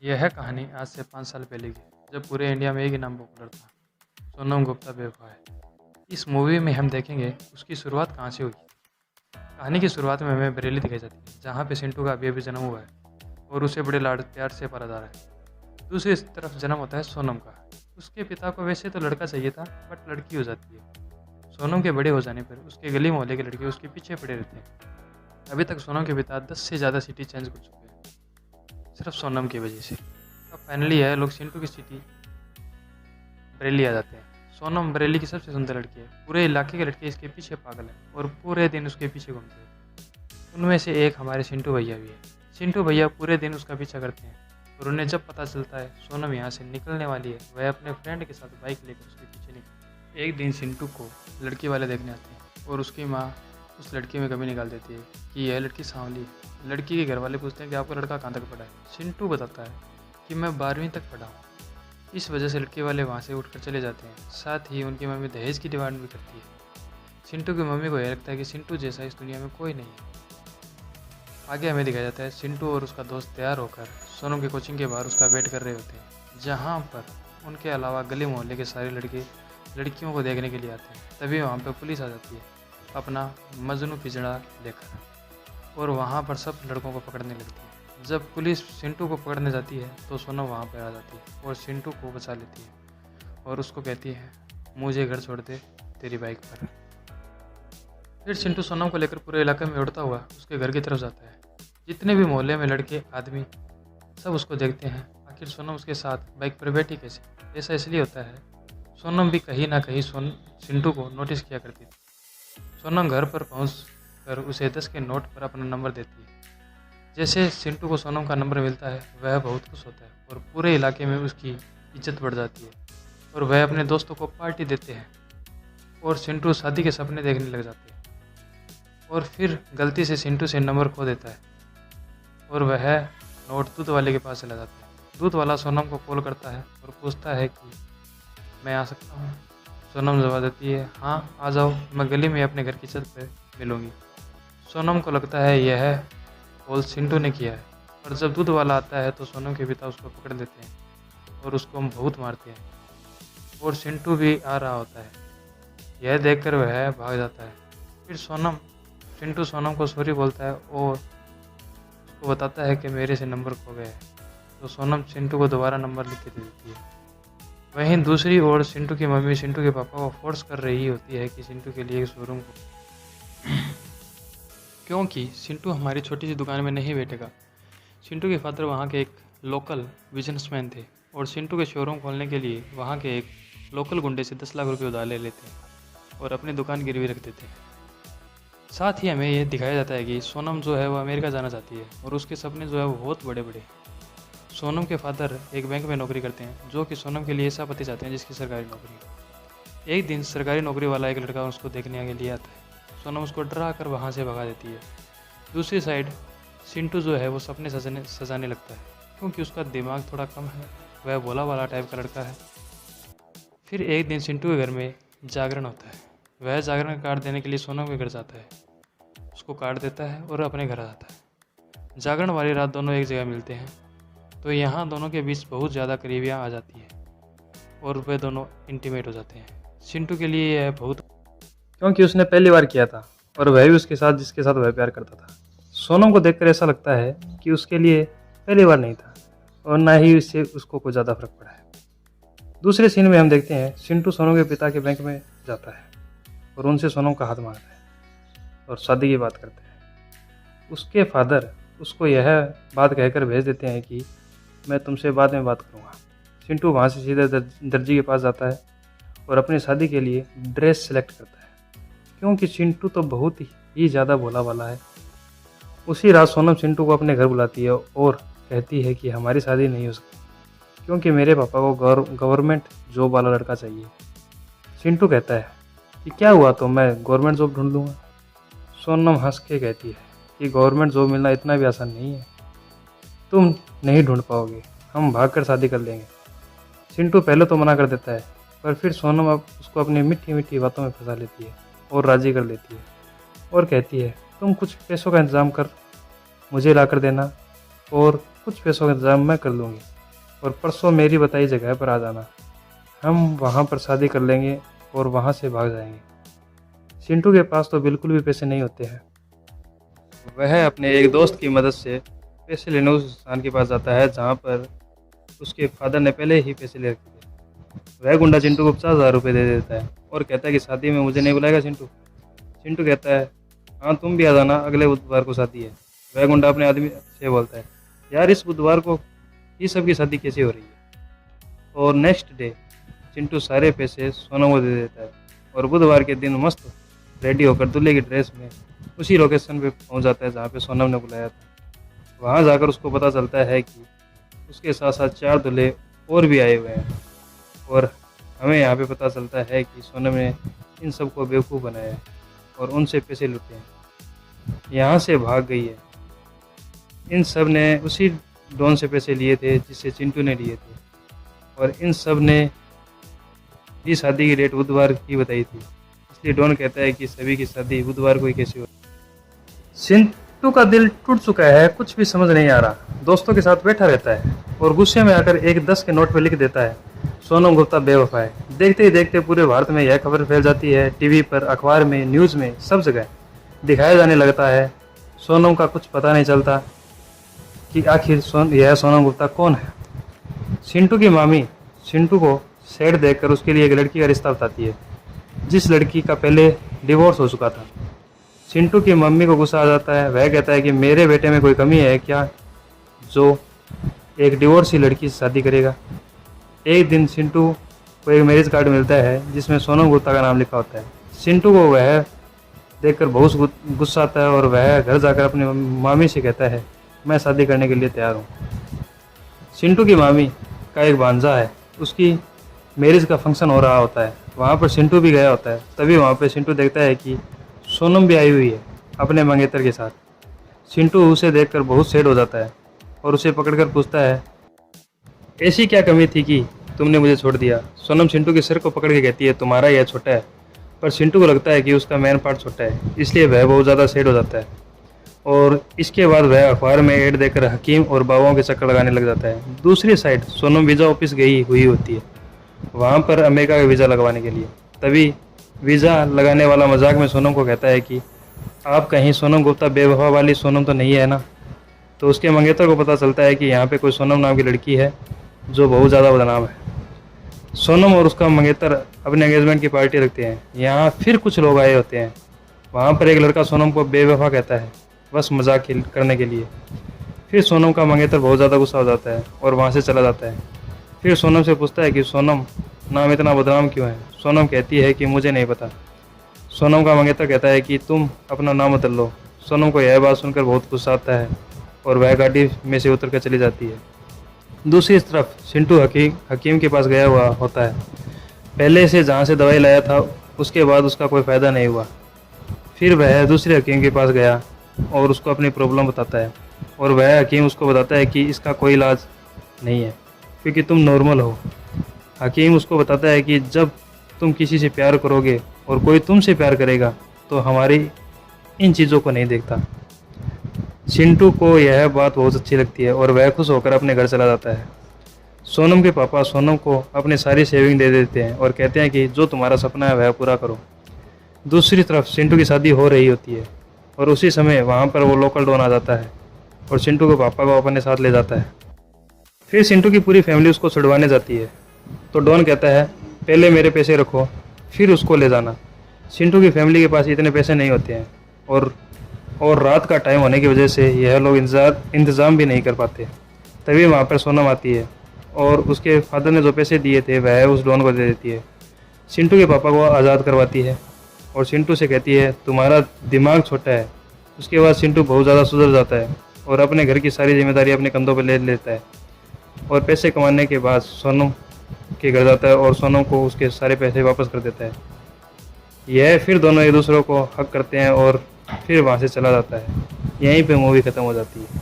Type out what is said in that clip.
यह है कहानी आज से 5 साल पहले की, जब पूरे इंडिया में एक ही नाम पॉपुलर था, सोनम गुप्ता बेवफा। इस मूवी में हम देखेंगे उसकी शुरुआत कहाँ से हुई। कहानी की शुरुआत में हमें बरेली दिखाई जाती है, जहाँ पे सिंटू का अभी जन्म हुआ है और उसे बड़े लाड प्यार से पाला जा रहा है। दूसरी तरफ जन्म होता है सोनम का। उसके पिता को वैसे तो लड़का चाहिए था, बट लड़की हो जाती है। सोनम के बड़े हो जाने पर उसके गली मोहल्ले के लड़के उसके पीछे पड़े रहते हैं। अभी तक सोनम के पिता 10 से ज़्यादा सिटी चेंज कर चुके हैं, सिर्फ सोनम की वजह से। अब फाइनली है लोग सिंटू की सिटी बरेली आ जाते हैं। सोनम बरेली की सबसे सुंदर लड़की है। पूरे इलाके के लड़के इसके पीछे पागल हैं और पूरे दिन उसके पीछे घूमते हैं। उनमें से एक हमारे सिंटू भैया भी है। सिंटू भैया पूरे दिन उसका पीछा करते हैं और उन्हें जब पता चलता है सोनम यहाँ से निकलने वाली है, वह अपने फ्रेंड के साथ बाइक लेकर उसके पीछे निकलते हैं। एक दिन सिंटू को लड़की वाले देखने आते हैं और उसकी माँ उस लड़की में कमी निकाल देती है कि यह लड़की सांवली है। लड़की के घर वाले पूछते हैं कि आपका लड़का कहाँ तक पढ़ा है। सिंटू बताता है कि मैं 12वीं तक पढ़ा हूँ। इस वजह से लड़के वाले वहाँ से उठकर चले जाते हैं। साथ ही उनकी मम्मी दहेज की डिमांड भी करती है। सिंटू की मम्मी को यह लगता है कि सिंटू जैसा इस दुनिया में कोई नहीं है। आगे हमें दिखाया जाता है सिंटू और उसका दोस्त तैयार होकर सोनम की कोचिंग के बाहर उसका वेट कर रहे होते हैं, जहाँ पर उनके अलावा गली मोहल्ले के सारे लड़के लड़कियों को देखने के लिए आते हैं। तभी वहाँ पर पुलिस आ जाती है अपना मजनू पिंजड़ा लेकर, और वहाँ पर सब लड़कों को पकड़ने लगती है। जब पुलिस सिंटू को पकड़ने जाती है तो सोनम वहाँ पर आ जाती है और सिंटू को बचा लेती है और उसको कहती है मुझे घर छोड़ दे तेरी बाइक पर। फिर सिंटू सोनम को लेकर पूरे इलाके में उड़ता हुआ उसके घर की तरफ जाता है। जितने भी मोहल्ले में लड़के आदमी सब उसको देखते हैं, आखिर सोनम उसके साथ बाइक पर बैठी कैसे। ऐसा इसलिए होता है, सोनम भी कहीं ना कहीं सिंटू को नोटिस किया करती थी। सोनम घर पर पहुँच कर उसे 10 के नोट पर अपना नंबर देती है। जैसे सिंटू को सोनम का नंबर मिलता है वह बहुत खुश होता है और पूरे इलाके में उसकी इज्जत बढ़ जाती है और वह अपने दोस्तों को पार्टी देते हैं और सिंटू शादी के सपने देखने लग जाते हैं। और फिर गलती से सिंटू से नंबर खो देता है और वह नोट दूध वाले के पास चला जाता है। दूध वाला सोनम को कॉल करता है और पूछता है कि मैं आ सकता हूँ। सोनम जवाब देती है हाँ आ जाओ, मैं गली में अपने घर की छत पर मिलूँगी। सोनम को लगता है यह कॉल सिंटू ने किया है, और जब दूध वाला आता है तो सोनम के पिता उसको पकड़ लेते हैं और उसको हम बहुत मारते हैं और सिंटू भी आ रहा होता है। यह देखकर वह भाग जाता है। फिर सिंटू सोनम को सॉरी बोलता है और उसको बताता है कि मेरे से नंबर खो गया है, तो सोनम सिंटू को दोबारा नंबर लिख के दे देती है। वहीं दूसरी ओर सिंटू की मम्मी सिंटू के पापा को फोर्स कर रही होती है कि सिंटू के लिए एक शोरूम को, क्योंकि सिंटू हमारी छोटी सी दुकान में नहीं बैठेगा। सिंटू के फादर वहाँ के एक लोकल बिजनेसमैन थे और सिंटू के शोरूम खोलने के लिए वहाँ के एक लोकल गुंडे से 10 लाख रुपए उधार ले लेते हैं और अपनी दुकान गिरवी रख देते हैं। साथ ही हमें ये दिखाया जाता है कि सोनम जो है वो अमेरिका जाना चाहती है और उसके सपने जो है वो बहुत बड़े बड़े। सोनम के फादर एक बैंक में नौकरी करते हैं, जो कि सोनम के लिए ऐसा पति चाहते हैं जिसकी सरकारी नौकरी। एक दिन सरकारी नौकरी वाला एक लड़का उसको देखने के लिए आता है। सोनम उसको डरा कर वहाँ से भगा देती है। दूसरी साइड सिंटू जो है वो सपने सजाने लगता है, क्योंकि उसका दिमाग थोड़ा कम है, वह भोला वाला टाइप का लड़का है। फिर एक दिन सिंटू के घर में जागरण होता है। वह जागरण कार्ड देने के लिए सोनम के घर जाता है, उसको कार्ड देता है और अपने घर आ जाता है। जागरण वाली रात दोनों एक जगह मिलते हैं, तो यहाँ दोनों के बीच बहुत ज़्यादा करीबियाँ आ जाती है और वे दोनों इंटीमेट हो जाते हैं। सिंटू के लिए यह बहुत, क्योंकि उसने पहली बार किया था और वह भी उसके साथ जिसके साथ वह प्यार करता था। सोनम को देखकर ऐसा लगता है कि उसके लिए पहली बार नहीं था और ना ही इससे उसको कुछ ज़्यादा फर्क पड़ा है। दूसरे सीन में हम देखते हैं सिंटू सोनम के पिता के बैंक में जाता है और उनसे सोनम का हाथ मांगता है और शादी की बात करता है। उसके फादर उसको यह बात कहकर भेज देते हैं कि मैं तुमसे बाद में बात करूँगा। सिंटू वहाँ से सीधे दर्जी के पास जाता है और अपनी शादी के लिए ड्रेस सेलेक्ट करता है, क्योंकि सिंटू तो बहुत ही ज़्यादा भोला वाला है। उसी रात सोनम सिंटू को अपने घर बुलाती है और कहती है कि हमारी शादी नहीं हो सकती, क्योंकि मेरे पापा को गवर्नमेंट जॉब वाला लड़का चाहिए। सिंटू कहता है कि क्या हुआ तो मैं गवर्नमेंट जॉब ढूंढ लूँगा। सोनम हंस के कहती है कि गवर्नमेंट जॉब मिलना इतना भी आसान नहीं है, तुम नहीं ढूंढ पाओगे, हम भागकर शादी कर लेंगे। सिंटू पहले तो मना कर देता है, पर फिर सोनम अब उसको अपनी मीठी मीठी बातों में फंसा लेती है और राज़ी कर लेती है और कहती है तुम कुछ पैसों का इंतज़ाम कर मुझे ला कर देना और कुछ पैसों का इंतज़ाम मैं कर लूँगी। और परसों मेरी बताई जगह पर आ जाना, हम वहाँ पर शादी कर लेंगे और वहाँ से भाग जाएंगे। चिंटू के पास तो बिल्कुल भी पैसे नहीं होते हैं। वह अपने एक दोस्त की मदद से पैसे लेने उस इंसान के पास जाता है जहाँ पर उसके फादर ने पहले ही पैसे ले रखे थे। वह गुंडा चिंटू को 50,000 रुपये दे देता है और कहता है कि शादी में मुझे नहीं बुलाएगा चिंटू। चिंटू कहता है हाँ तुम भी आ जाना, अगले बुधवार को शादी है। वह गुंडा अपने आदमी से बोलता है यार इस बुधवार को ये सब की शादी कैसे हो रही है। और नेक्स्ट डे चिंटू सारे पैसे सोनम को दे देता है और बुधवार के दिन मस्त रेडी होकर दूल्हे की ड्रेस में उसी लोकेशन पे पहुंच जाता है जहाँ पे सोनम ने बुलाया था। वहाँ जाकर उसको पता चलता है कि उसके साथ साथ 4 दूल्हे और भी आए हुए हैं और हमें यहाँ पे पता चलता है कि सोनम ने इन सबको बेवकूफ़ बनाया है और उनसे पैसे लूटे हैं, यहाँ से भाग गई है। इन सब ने उसी डॉन से पैसे लिए थे जिससे चिंटू ने लिए थे और इन सब ने भी शादी की डेट बुधवार की बताई थी, इसलिए डॉन कहता है कि सभी की शादी बुधवार को ही कैसे हो। चिंटू का दिल टूट चुका है, कुछ भी समझ नहीं आ रहा। दोस्तों के साथ बैठा रहता है और गुस्से में आकर एक 10 के नोट पे लिख देता है सोनम गुप्ता बेवफा है। देखते ही देखते पूरे भारत में यह खबर फैल जाती है, टीवी पर, अखबार में, न्यूज़ में, सब जगह दिखाया जाने लगता है। सोनम का कुछ पता नहीं चलता कि आखिर यह सोनम गुप्ता कौन है। चिंटू की मामी चिंटू को सेट देखकर उसके लिए एक लड़की का रिश्ता बताती है जिस लड़की का पहले डिवोर्स हो चुका था। चिंटू की मम्मी को गुस्सा आ जाता है। वह कहता है कि मेरे बेटे में कोई कमी है क्या जो एक डिवोर्सी लड़की से शादी करेगा। एक दिन चिंटू को एक मैरिज कार्ड मिलता है जिसमें सोनम गुप्ता का नाम लिखा होता है। चिंटू को वह देखकर बहुत गुस्सा आता है और वह घर जाकर अपनी मामी से कहता है मैं शादी करने के लिए तैयार हूँ। चिंटू की मामी का एक भांजा है, उसकी मैरिज का फंक्शन हो रहा होता है, वहाँ पर चिंटू भी गया होता है। तभी वहाँ पर चिंटू देखता है कि सोनम भी आई हुई है अपने मंगेतर के साथ। चिंटू उसे देखकर बहुत सैड हो जाता है और उसे पकड़कर पूछता है ऐसी क्या कमी थी कि तुमने मुझे छोड़ दिया। सोनम चिंटू के सिर को पकड़ के कहती है तुम्हारा यह छोटा है, पर चिंटू को लगता है कि उसका मेन पार्ट छोटा है, इसलिए वह बहुत ज़्यादा सैड हो जाता है। और इसके बाद वह अखबार में ऐड देकर हकीम और बाबाओं के चक्कर लगाने लग जाता है। दूसरी साइड सोनम वीज़ा ऑफिस गई हुई होती है वहाँ पर अमेरिका का वीज़ा लगवाने के लिए। तभी वीज़ा लगाने वाला मजाक में सोनम को कहता है कि आप कहीं सोनम गुप्ता बेवफा वाली सोनम तो नहीं है ना। तो उसके मंगेतर को पता चलता है कि यहाँ पे कोई सोनम नाम की लड़की है जो बहुत ज़्यादा बदनाम है। सोनम और उसका मंगेतर अपने एंगेजमेंट की पार्टी रखते हैं। यहाँ फिर कुछ लोग आए होते हैं। वहाँ पर एक लड़का सोनम को बेवफा कहता है बस मजाक करने के लिए। फिर सोनम का मंगेतर बहुत ज़्यादा गुस्सा हो जाता है और वहाँ से चला जाता है। फिर सोनम से पूछता है कि सोनम नाम इतना बदनाम क्यों है। सोनम कहती है कि मुझे नहीं पता। सोनम का मंगेतर कहता है कि तुम अपना नाम बदल लो। सोनम को यह बात सुनकर बहुत गुस्सा आता है और वह गाड़ी में से उतर कर चली जाती है। दूसरी तरफ चिंटू हकीम के पास गया हुआ होता है। पहले से जहाँ से दवाई लाया था उसके बाद उसका कोई फ़ायदा नहीं हुआ। फिर वह दूसरे हकीम के पास गया और उसको अपनी प्रॉब्लम बताता है और वह हकीम उसको बताता है कि इसका कोई इलाज नहीं है क्योंकि तुम नॉर्मल हो। हकीम उसको बताता है कि जब तुम किसी से प्यार करोगे और कोई तुमसे प्यार करेगा तो हमारी इन चीज़ों को नहीं देखता। चिंटू को यह बात बहुत अच्छी लगती है और वह खुश होकर अपने घर चला जाता है। सोनम के पापा सोनम को अपनी सारी सेविंग दे देते हैं और कहते हैं कि जो तुम्हारा सपना है वह पूरा करो। दूसरी तरफ चिंटू की शादी हो रही होती है और उसी समय वहाँ पर वो लोकल डॉन आ जाता है और चिंटू के पापा को अपने साथ ले जाता है। फिर चिंटू की पूरी फैमिली उसको छुड़वाने जाती है तो डॉन कहता है पहले मेरे पैसे रखो फिर उसको ले जाना। चिंटू की फैमिली के पास इतने पैसे नहीं होते हैं और रात का टाइम होने की वजह से यह लोग इंतज़ाम भी नहीं कर पाते। तभी वहाँ पर सोनम आती है और उसके फादर ने जो पैसे दिए थे वह उस डॉन को दे देती है। चिंटू के पापा को आज़ाद करवाती है और चिंटू से कहती है तुम्हारा दिमाग छोटा है। उसके बाद चिंटू बहुत ज़्यादा सुधर जाता है और अपने घर की सारी जिम्मेदारी अपने कंधों पर ले लेता है और पैसे कमाने के बाद सोनम के घर जाता है और सोनम को उसके सारे पैसे वापस कर देता है। यह फिर दोनों एक दूसरे को हक करते हैं और फिर वहाँ से चला जाता है। यहीं पे मूवी ख़त्म हो जाती है।